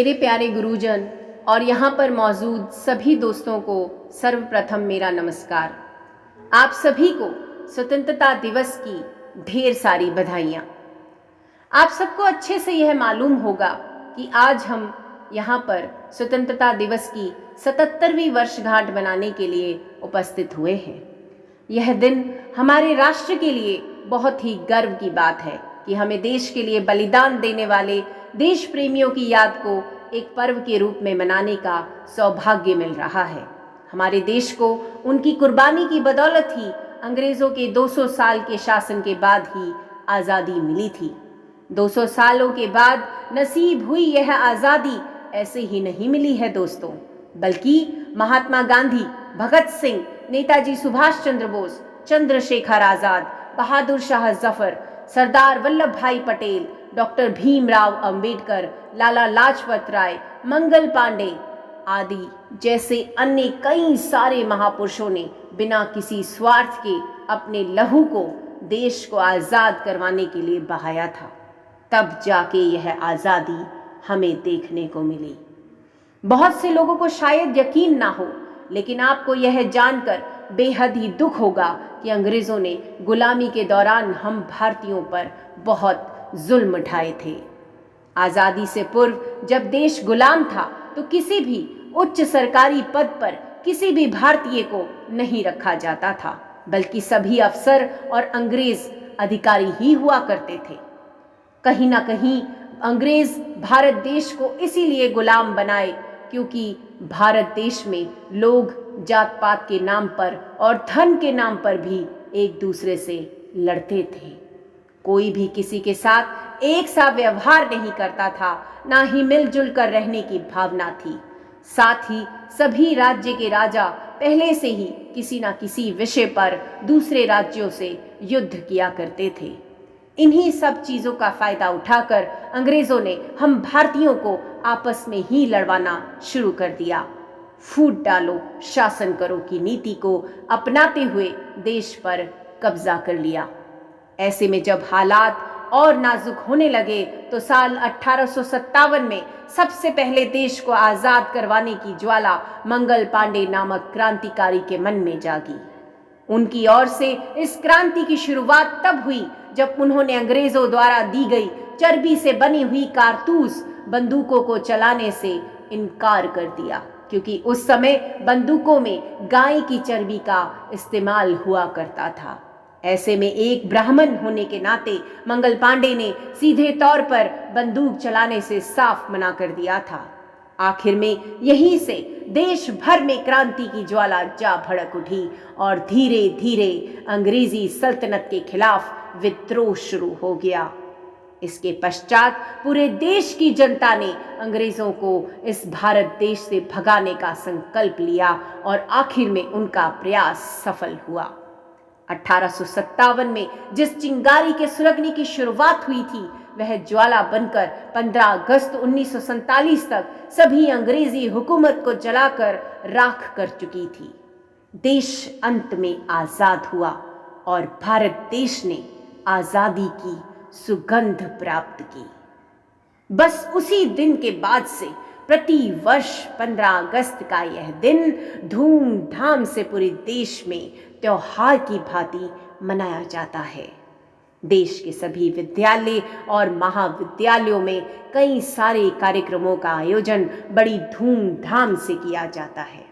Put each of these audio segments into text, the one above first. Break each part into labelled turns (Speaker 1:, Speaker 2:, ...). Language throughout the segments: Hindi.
Speaker 1: मेरे प्यारे गुरुजन और यहाँ पर मौजूद सभी दोस्तों को सर्वप्रथम मेरा नमस्कार। आप सभी को स्वतंत्रता दिवस की ढेर सारी बधाइयाँ। आप सबको अच्छे से यह मालूम होगा कि आज हम यहाँ पर स्वतंत्रता दिवस की 77वीं वर्षगांठ मनाने के लिए उपस्थित हुए हैं। यह दिन हमारे राष्ट्र के लिए बहुत ही गर्व की बात है कि हमें देश के लिए बलिदान देने वाले देश प्रेमियों की याद को एक पर्व के रूप में मनाने का सौभाग्य मिल रहा है। हमारे देश को उनकी कुर्बानी की बदौलत ही अंग्रेज़ों के 200 साल के शासन के बाद ही आज़ादी मिली थी। 200 सालों के बाद नसीब हुई यह आज़ादी ऐसे ही नहीं मिली है दोस्तों, बल्कि महात्मा गांधी, भगत सिंह, नेताजी सुभाष चंद्र बोस, चंद्रशेखर आज़ाद, बहादुर शाह जफर, सरदार वल्लभ भाई पटेल, डॉक्टर भीमराव अंबेडकर, लाला लाजपत राय, मंगल पांडे आदि जैसे अन्य कई सारे महापुरुषों ने बिना किसी स्वार्थ के अपने लहू को देश को आज़ाद करवाने के लिए बहाया था। तब जाके यह आज़ादी हमें देखने को मिली। बहुत से लोगों को शायद यकीन ना हो, लेकिन आपको यह जानकर बेहद ही दुख होगा कि अंग्रेज़ों ने गुलामी के दौरान हम भारतीयों पर बहुत जुल्म ढाए थे। आज़ादी से पूर्व जब देश गुलाम था तो किसी भी उच्च सरकारी पद पर किसी भी भारतीय को नहीं रखा जाता था, बल्कि सभी अफसर और अंग्रेज अधिकारी ही हुआ करते थे। कहीं ना कहीं अंग्रेज भारत देश को इसीलिए गुलाम बनाए क्योंकि भारत देश में लोग जात पात के नाम पर और धन के नाम पर भी एक दूसरे से लड़ते थे। कोई भी किसी के साथ एक सा व्यवहार नहीं करता था, ना ही मिलजुल कर रहने की भावना थी। साथ ही सभी राज्य के राजा पहले से ही किसी न किसी विषय पर दूसरे राज्यों से युद्ध किया करते थे। इन्हीं सब चीज़ों का फायदा उठाकर अंग्रेज़ों ने हम भारतीयों को आपस में ही लड़वाना शुरू कर दिया। फूट डालो, शासन करो की नीति को अपनाते हुए देश पर कब्जा कर लिया। ऐसे में जब हालात और नाजुक होने लगे तो साल 1857 में सबसे पहले देश को आज़ाद करवाने की ज्वाला मंगल पांडे नामक क्रांतिकारी के मन में जागी। उनकी ओर से इस क्रांति की शुरुआत तब हुई जब उन्होंने अंग्रेज़ों द्वारा दी गई चर्बी से बनी हुई कारतूस बंदूकों को चलाने से इनकार कर दिया, क्योंकि उस समय बंदूकों में गाय की चर्बी का इस्तेमाल हुआ करता था। ऐसे में एक ब्राह्मण होने के नाते मंगल पांडे ने सीधे तौर पर बंदूक चलाने से साफ मना कर दिया था। आखिर में यहीं से देश भर में क्रांति की ज्वाला जा भड़क उठी और धीरे धीरे अंग्रेजी सल्तनत के खिलाफ विद्रोह शुरू हो गया। इसके पश्चात पूरे देश की जनता ने अंग्रेज़ों को इस भारत देश से भगाने का संकल्प लिया और आखिर में उनका प्रयास सफल हुआ। 1857 में जिस चिंगारी के सुलगने की शुरुआत हुई थी, वह ज्वाला बनकर 15 अगस्त 1947 तक सभी अंग्रेजी हुकूमत को जलाकर राख कर चुकी थी। देश अंत में आज़ाद हुआ और भारत देश ने आज़ादी की सुगंध प्राप्त की। बस उसी दिन के बाद से प्रति वर्ष 15 अगस्त का यह दिन धूमधाम से पूरे देश में त्योहार की भांति मनाया जाता है। देश के सभी विद्यालय और महाविद्यालयों में कई सारे कार्यक्रमों का आयोजन बड़ी धूमधाम से किया जाता है,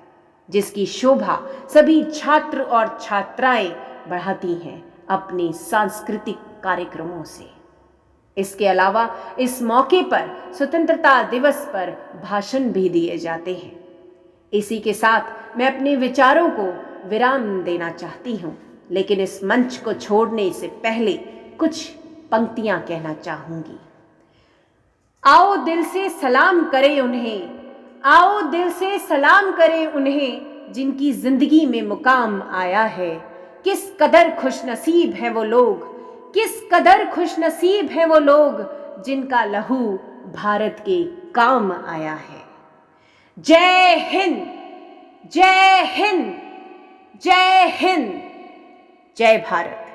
Speaker 1: जिसकी शोभा सभी छात्र और छात्राएं बढ़ाती हैं अपने सांस्कृतिक कार्यक्रमों से। इसके अलावा इस मौके पर स्वतंत्रता दिवस पर भाषण भी दिए जाते हैं। इसी के साथ मैं अपने विचारों को विराम देना चाहती हूँ, लेकिन इस मंच को छोड़ने से पहले कुछ पंक्तियां कहना चाहूंगी। आओ दिल से सलाम करें उन्हें, आओ दिल से सलाम करें उन्हें जिनकी जिंदगी में मुकाम आया है। किस कदर खुशनसीब है वो लोग, किस कदर खुशनसीब है वो लोग जिनका लहू भारत के काम आया है। जय हिंद, जय हिंद, जय हिंद, जय भारत।